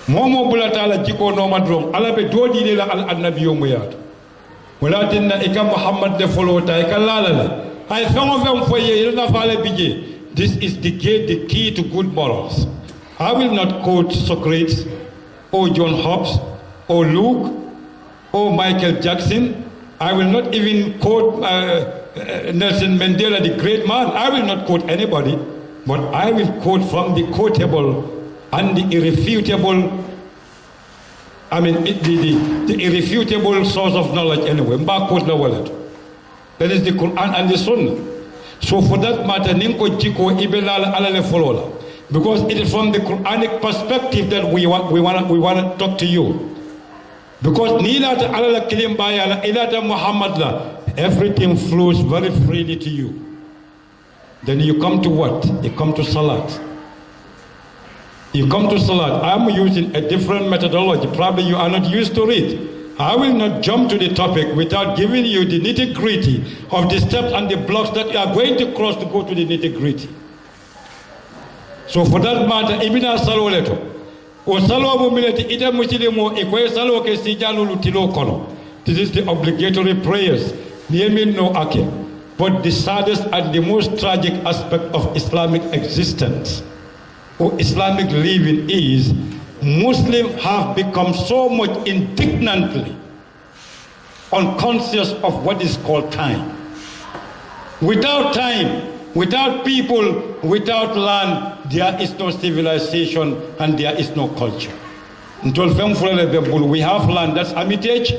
momo bulata ala jiko no madrom ala be dodi de la al annabiyo muyat walatinna ikam muhammad de folota e kalala ay famo fam foye ina fale bije. This is the key to good morals. I will not quote Socrates or John Hobbes or Luke or Michael Jackson. I will not even quote Nelson Mandela, the great man. I will not quote anybody, but I will quote from the quotable and the irrefutable, the irrefutable source of knowledge anyway. That is the Quran and the Sunnah. So for that matter, Ninko Jiko Ibelal Alale Folola. Because it is from the Quranic perspective that we want to talk to you. Because Nilata Alala Kilimbayala, Ilata Muhammadla, everything flows very freely to you. Then you come to what? You come to Salat. You come to Salat. I'm using a different methodology. Probably you are not used to it. I will not jump to the topic without giving you the nitty-gritty of the steps and the blocks that you are going to cross to go to the nitty-gritty. So for that matter, ibina salo leto. O salo bu mileti ita muslimo e ko salo ke sijalu lutilo kono. This is the obligatory prayers. Niemin no ake. But the saddest and the most tragic aspect of Islamic existence or Islamic living is Muslims have become so much indignantly unconscious of what is called time. Without time, without people, without land, there is no civilization and there is no culture. We have land, that's Amitage,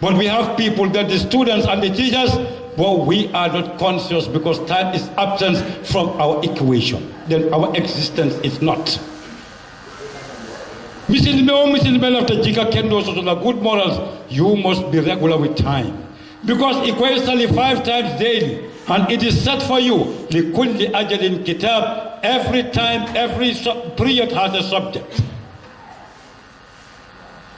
but we have people, that the students and the teachers, but we are not conscious because time is absent from our equation. Then our existence is not. After Jika Kendo, so the good morals, you must be regular with time. Because equally 5 times daily, and it is set for you, لِكُلِّ أَجَلٍ kitab, every time, every period has a subject.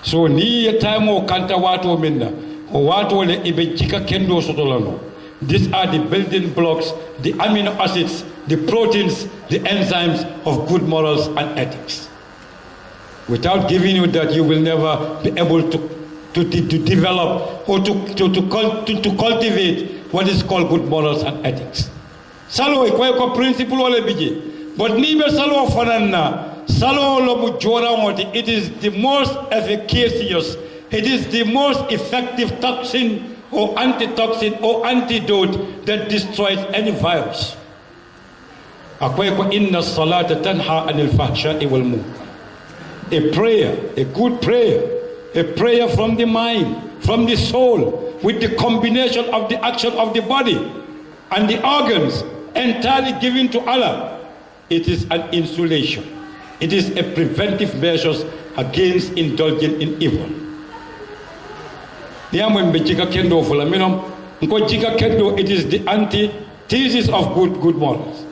So ni time o kanta wato minna, o wato le ibe Jika Kendo sotolano. These are the building blocks, the amino acids, the proteins, the enzymes of good morals and ethics. Without giving you that, you will never be able to develop or to cultivate what is called good morals and ethics. Salo ko principle ole bije, but nibe salo fanana, salo lobu jora ngoti. It is the most efficacious, it is the most effective toxin or antitoxin or antidote that destroys any virus. Akwa ko inna salata tanha anil fahsha'i wal munkar. A prayer, a good prayer, a prayer from the mind, from the soul, with the combination of the action of the body and the organs entirely given to Allah. It is an insulation. It is a preventive measure against indulging in evil. It is the antithesis of good morals.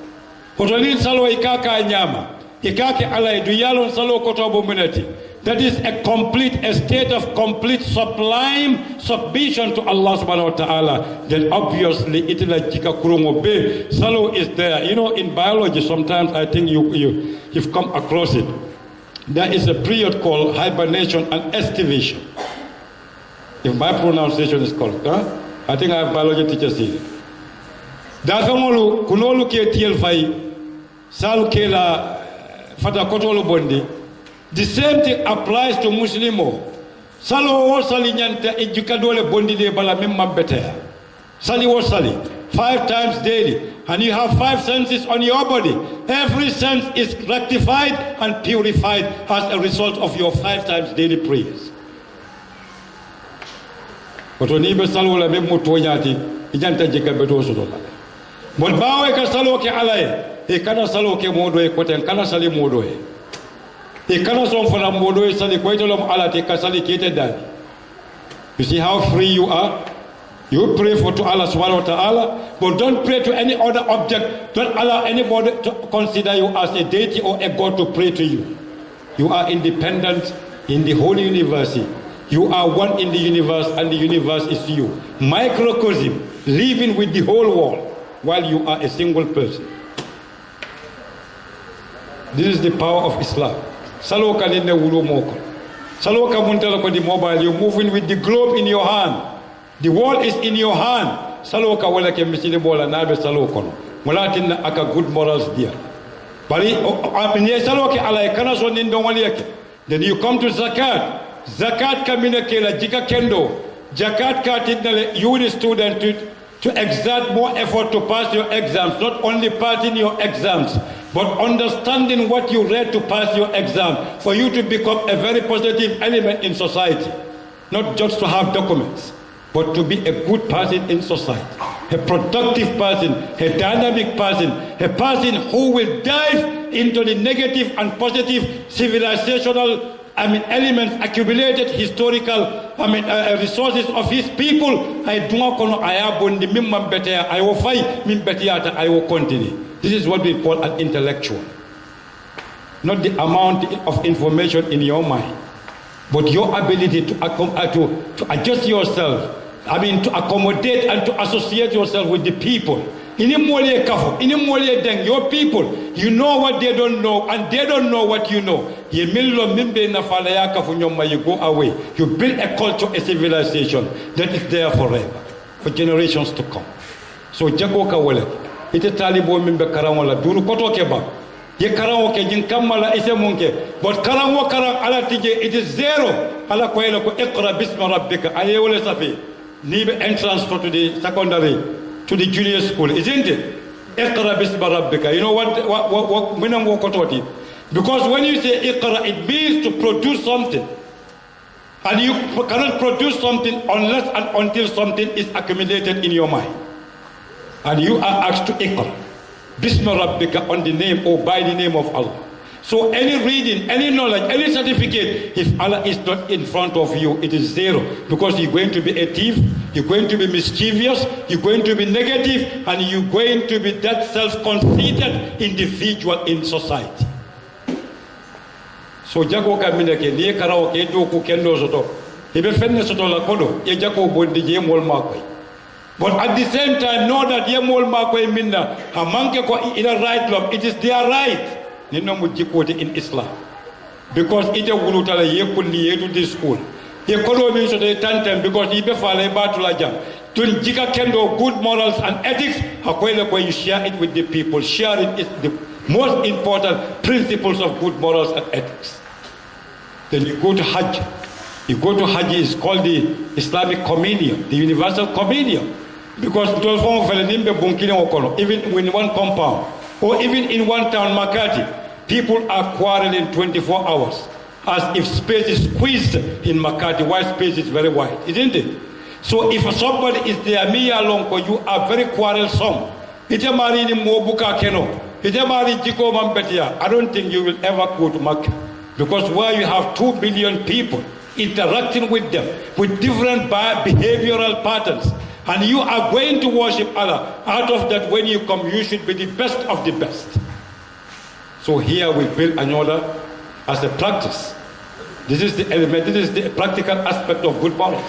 That is a state of complete sublime submission to Allah subhanahu wa ta'ala. Then obviously it is like Jika Kurungo Be. Salo is there. You know, in biology sometimes I think you've come across it. There is a period called hibernation and estivation. If my pronunciation is correct, I think I have biology teachers here. Dakamolu kunolu ke tielfai salu ke la fata kotolo bondi. The same thing applies to Muslimo. Salo wo sali nyanta ejukadole bondi de bala mimma better. Sali wo sali 5 times daily, and you have 5 senses on your body. Every sense is rectified and purified as a result of your 5 times daily prayers. But when you salo la mimmo toyati ijanta jikabeto sodola. But bawe ka salo ke alay e kana salo ke modo e koten kana sali modo e. You see how free you are? You pray to Allah subhanahu wa ta'ala, but don't pray to any other object. Don't allow anybody to consider you as a deity or a god to pray to you. You are independent in the whole universe. You are one in the universe, and the universe is you. Microcosm, living with the whole world while you are a single person. This is the power of Islam. Saloka ninde wulu moko. Saloka muntala ko di mobile, you're moving with the globe in your hand. The world is in your hand. Saloka wala ke misili bola nabe saloko. Mulatin aka good morals dia. Bari apinye saloke ala kana so nindo waliyake. Then you come to zakat. Zakat kamina kela jika kendo. Zakat katidnale you the student to exert more effort to pass your exams, not only passing your exams, but understanding what you read to pass your exam, for you to become a very positive element in society. Not just to have documents, but to be a good person in society, a productive person, a dynamic person, a person who will dive into the negative and positive civilizational elements, accumulated historical resources of his people. I do not know I will fight, I will continue. This is what we call an intellectual. Not the amount of information in your mind, but your ability to adjust yourself, to accommodate and to associate yourself with the people. Your people, you know what they don't know, and they don't know what you know. You go away. You build a culture, a civilization that is there forever, for generations to come. So Jagoka Wale, it's a Talibo member Karawala, Duru Kotokeba. Ye Karawoke, Jin Kamala is a monkey, but Karawaka ala Tije, it is zero. Ala Koela ko Ekra Bisma Rabbika, Ayole Safi, need entrance to the secondary, to the junior school, isn't it? Ekra Bisma Rabbika. You know what because when you say Ikra, it means to produce something. And you cannot produce something unless and until something is accumulated in your mind. And you are asked to Ikra. Bisma Rabbika, on the name or by the name of Allah. So any reading, any knowledge, any certificate, if Allah is not in front of you, it is zero. Because you're going to be a thief, you're going to be mischievous, you're going to be negative, and you're going to be that self-conceited individual in society. So Jago Kaminake, Nia Karaoke, Doku Kendo Soto, Ibe Fenne Soto La Kodo, Yajako Bondi Jemol Makwe. But at the same time, know that Yemol Makwe Minna, Hamanke ko in a right love, it is their right. Nino Mujikoti in Islam. Because ita Gulutala Yekuli Yetu this school. Yekolo means to the tantem because Ibe Fale Batulaja. To Jika Kendo, good morals and ethics, Hakwele when you share it with the people. Sharing is the most important principles of good morals and ethics. Then you go to Hajj. You go to Hajj, is called the Islamic communion, the universal communion. Because even in one compound, or even in one town, Makati, people are quarreling 24 hours. As if space is squeezed in Makati, while space is very wide, isn't it? So if somebody is there, me alone, you are very quarrelsome. I don't think you will ever go to Makkah. Because where you have 2 billion people interacting with them, with different behavioral patterns, and you are going to worship Allah, out of that when you come, you should be the best of the best. So here we build another as a practice. This is the element, this is the practical aspect of good morals.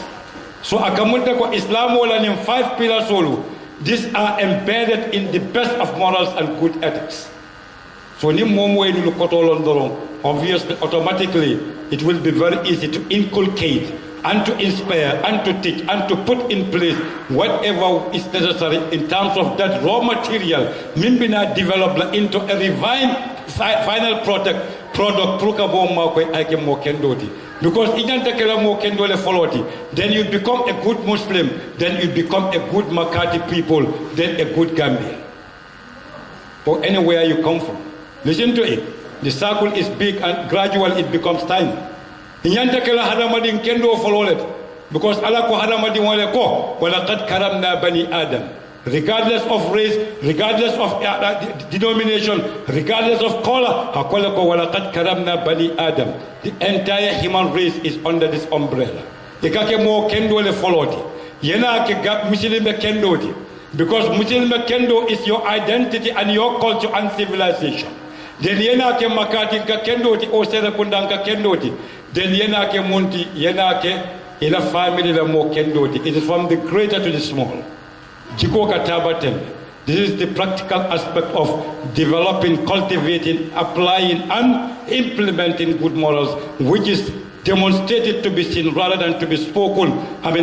So akamunta ko Islam wala in 5 pillars solo. These are embedded in the best of morals and good ethics. So ni momo enu lukotolondorong, obviously automatically it will be very easy to inculcate and to inspire and to teach and to put in place whatever is necessary in terms of that raw material mimbina developed into a refined final product because then you become a good Muslim, then you become a good Makati people, then a good Gambian or anywhere you come from. Listen to it. The circle is big and gradually it becomes tiny. Because Allah ko hadamadin wale ko walaqad karamna bani Adam. Regardless of race, regardless of denomination, regardless of color, hakola ko walaqad karamna bani Adam. The entire human race is under this umbrella. Ikake mo kendo le foloti. Yena ke Muslim kendo di. Because Muslim kendo is your identity and your culture and civilization. Then yena ke makati ka kendo di o sere kundanga kendo di. Then yena ke munti yena ke ila family la mo kendo di. It is from the greater to the small. Jiko kataba tembe. This is the practical aspect of developing, cultivating, applying, and implementing good morals, which is demonstrated to be seen rather than to be spoken,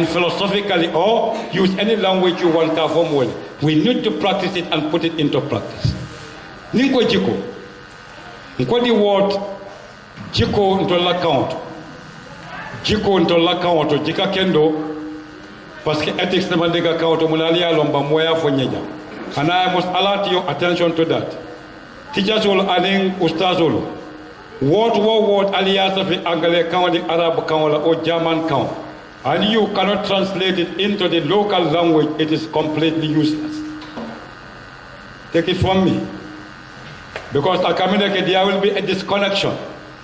philosophically, or use any language you want to form well. We need to practice it and put it into practice. Ninko jiko. Nko the word jiko into l'account. Jiko into l'account, jika kendo, parce que ethics ne mandega account, munalia lomba moya fonyeja. And I must alert your attention to that. Teachers will adding ustazulu. Word alias of Angle count, the Arab count, or German count. And you cannot translate it into the local language, it is completely useless. Take it from me. Because there will be a disconnection.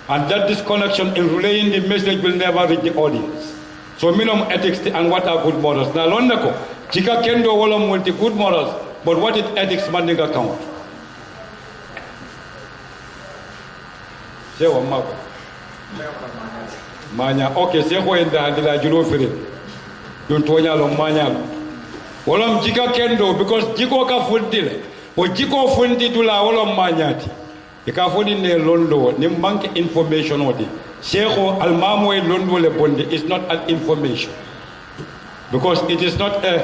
And that disconnection in relaying the message will never reach the audience. So minimum ethics and what are good morals. Now Londako, Chika Kendo Wolom multi good morals, but what is ethics mandinga count? Manya, okay, seko enda andila julo fere. Don't tonya lo manya. Wolom Chika Kendo because Jiko ka fundile. O Jiko fundi dula wolom manyati. Ika fundi ne londo, ne manque information odi. Seko almamo e londo le bondi is not an information. Because it is not a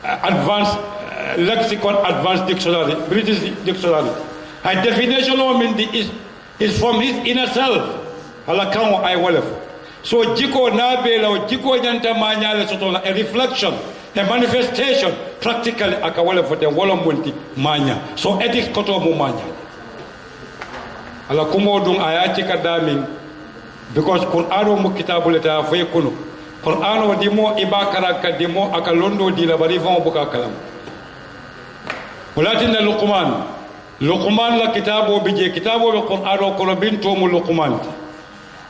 advanced lexicon, advanced dictionary, British dictionary. A definition of Mindi is from his inner self. Alakamo I walef. So Jiko Nabela or Jiko Yanta Manyale Sotola, a reflection, a manifestation, practically akawale for the Wolomulti Manya. So ethics kotomo manya. Alakumo dung ayachika daming because Qur'ano mukitabuleta fayekuno. Qur'ano dimo ibakaraka dimo akalondo di la barivon buka kalam. Ulatina Luqman la kitabo bije kitabo be Qur'ano kono binto mu Luqman.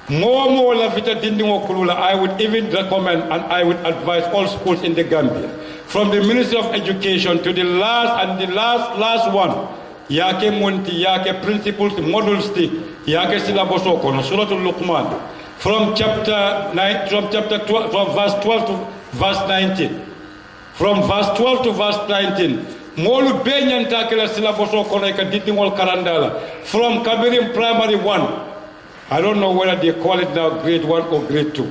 Momo la vita dindingo kulula. I would even recommend and I would advise all schools in the Gambia, from the Ministry of Education to the last and the last one. Yake munti, yake principles, models ti, yake syllabus kono Suratul Luqman. From chapter 9, from chapter 12, from verse 12 to verse 19. From verse 12 to verse 19. Molu benyan takela syllabus kono eka dindingol karandala. From Kabirim Primary 1. I don't know whether they call it now grade 1 or grade 2.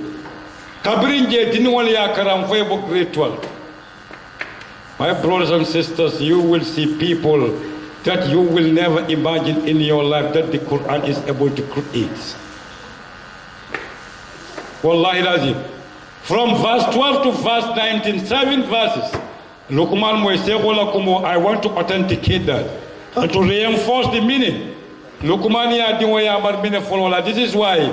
Kabirin je dindingol ya karam febo grade 12. My brothers and sisters, you will see people that you will never imagine in your life that the Quran is able to create. Wallahi lazim. From verse 12 to verse 19, 7 verses. Luqman Moisegola, I want to authenticate that and to reinforce the meaning. Luqman ya diwaya marbine folola. This is why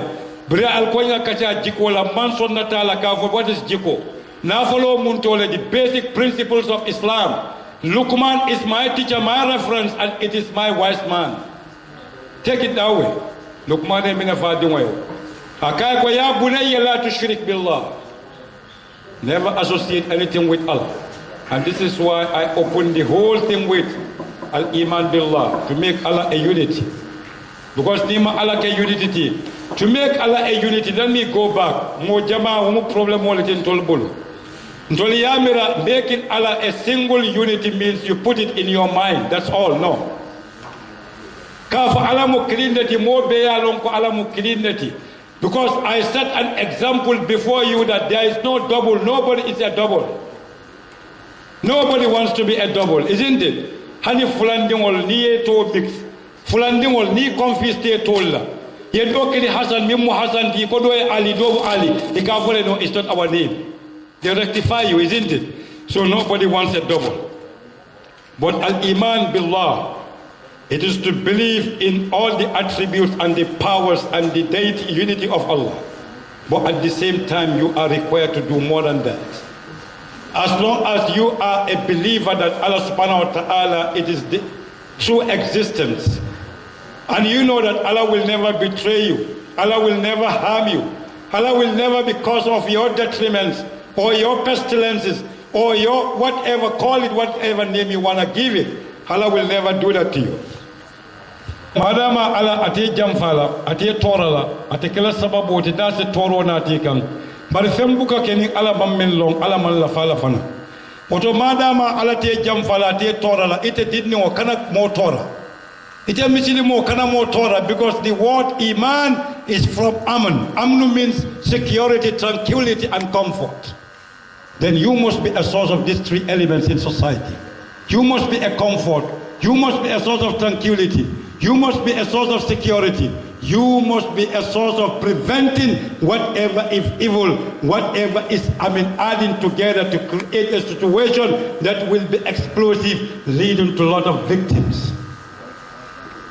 Bria Alkonya Kacha Jikola Manson Natala Kafo. What is Jiko? Na follow Muntole, the basic principles of Islam. Luqman is my teacher, my reference, and it is my wise man. Take it that way. Luqman emina fadiwayo. Akai ko ya bunayya la tushrik billah. Never associate anything with Allah. And this is why I open the whole thing with al-iman billah, to make Allah a unity. Because nima Allah ke unity. To make Allah a unity, let me go back. Mo jama mo problem mo letin tolbolo. Ntoliyamira, making Allah a single unity means you put it in your mind. That's all. No. Kafa Allah mu kilinati mo beya lonko Allah mu kilinati. Because I set an example before you that there is no double. Nobody is a double. Nobody wants to be a double, isn't it? Hani fulandingol ni to mix. Fulandingol ni confiste tolla. Yedo kili Hassan mimu Hassan di kodo Ali do Ali. Ikafole no, it's not our name. They rectify you, isn't it? So nobody wants a double. But al-iman billah, it is to believe in all the attributes and the powers and the deity, unity of Allah. But at the same time, you are required to do more than that. As long as you are a believer that Allah subhanahu wa ta'ala, it is the true existence. And you know that Allah will never betray you. Allah will never harm you. Allah will never, because of your detriments or your pestilences or your whatever, call it whatever name you want to give it, Allah will never do that to you. Madama Allah ati jamfala, ati torala, ati kila sababu ati dasi toro na ati kan. Bari fembuka keni Allah bammin long, Allah man la fala fana. oto madama ala te jam fala te tora la ite didni o kana mo tora ite misili mo kana mo tora because the word iman is from aman. Amnu means security, tranquility and comfort. Then you must be a source of these three elements in society. You must be a comfort, you must be a source of tranquility, you must be a source of security, you must be a source of preventing whatever is evil, whatever is adding together to create a situation that will be explosive, leading to a lot of victims.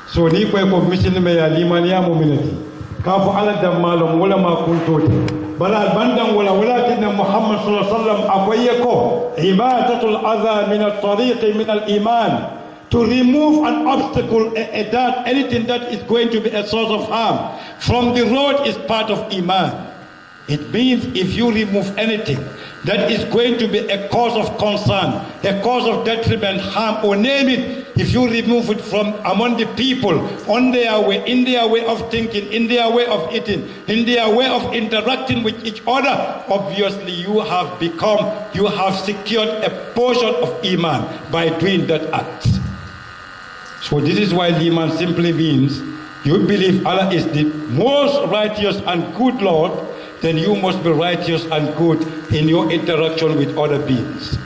So ni ko misini me ya limaniya mu'minati kafu ala damalum wala ma kuntote bala bandan wala tinna Muhammad sallallahu alaihi wasallam akoye ko ibadatul adha min at-tariq min al-iman, to remove an obstacle, anything that is going to be a source of harm from the road is part of iman. It means if you remove anything that is going to be a cause of concern, a cause of detriment, harm, or name it, if you remove it from among the people, on their way, in their way of thinking, in their way of eating, in their way of interacting with each other, obviously you have secured a portion of iman by doing that act. So this is why iman simply means you believe Allah is the most righteous and good Lord, then you must be righteous and good in your interaction with other beings.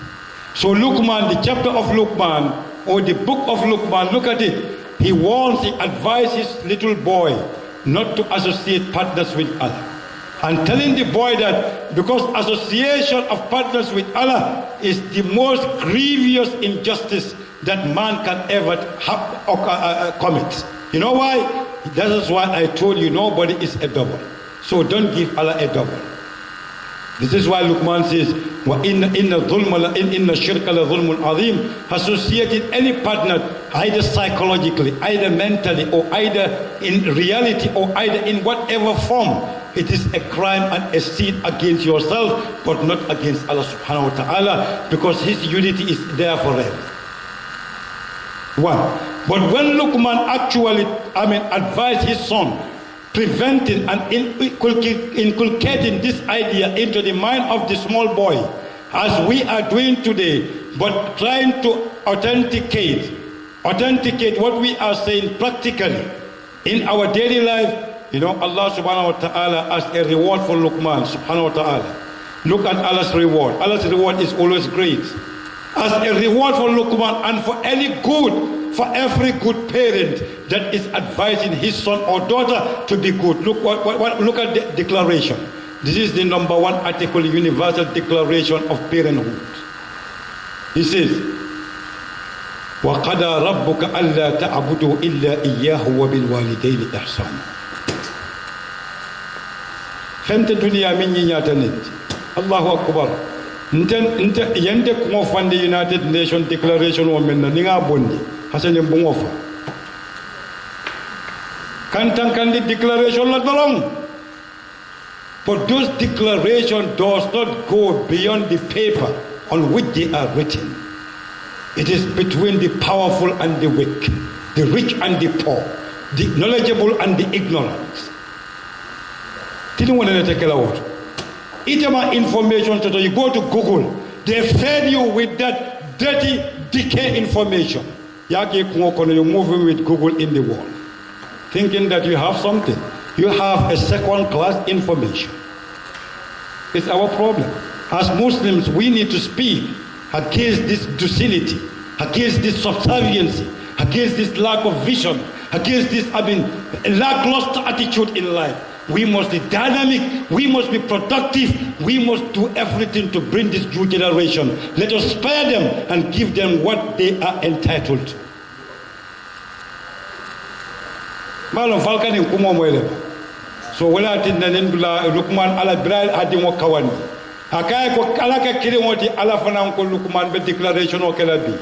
So Luqman, the chapter of Luqman, or the book of Luqman, look at it. He advises little boy not to associate partners with Allah. And telling the boy that because association of partners with Allah is the most grievous injustice that man can ever commit. You know why? That is why I told you nobody is a double. So don't give Allah a double. This is why Luqman says, inna shirka la dhulmun azim. Associating any partner, either psychologically, either mentally, or either in reality, or either in whatever form, it is a crime and a sin against yourself, but not against Allah subhanahu wa ta'ala, because His unity is there forever. One. But when Luqman actually, advised his son, preventing and inculcating this idea into the mind of the small boy, as we are doing today, but trying to authenticate what we are saying practically in our daily life, Allah subhanahu wa ta'ala as a reward for Luqman subhanahu wa ta'ala. Look at Allah's reward. Allah's reward is always great. As a reward for Luqman and for every good parent that is advising his son or daughter to be good. Look at the declaration. This is the number one article, Universal Declaration of Parenthood. He says, وَقَدَى رَبُّكَ أَلَّا تَعْبُدُوا إِلَّا إِيَّاهُ وَبِالْوَالِدَيْنِ إِحْسَانًا. Femte dunia minyi nyata niti. Allahu Akbar. Yende kumo fund the United Nations Declaration of Men ninga bondi. Hasane bungofa. Kantan the declaration la dolong. But those declarations does not go beyond the paper on which they are written. It is between the powerful and the weak, the rich and the poor, the knowledgeable and the ignorant. Didn't want to take it out. Itama information today, you go to Google, they fed you with that dirty, decay information. You're moving with Google in the world, thinking that you have something. You have a second-class information. It's our problem. As Muslims, we need to speak against this docility, against this subserviency, against this lack of vision, against this lackluster attitude in life. We must be dynamic, we must be productive, we must do everything to bring this new generation. Let us spare them and give them what they are entitled to. Malum falkan in kumo mwele. So wala tindanin bila Luqman ala Ibrahim adi mo kawani. Akaya ko alaka kiri moti ala fana ko Luqman be declaration o kala bi.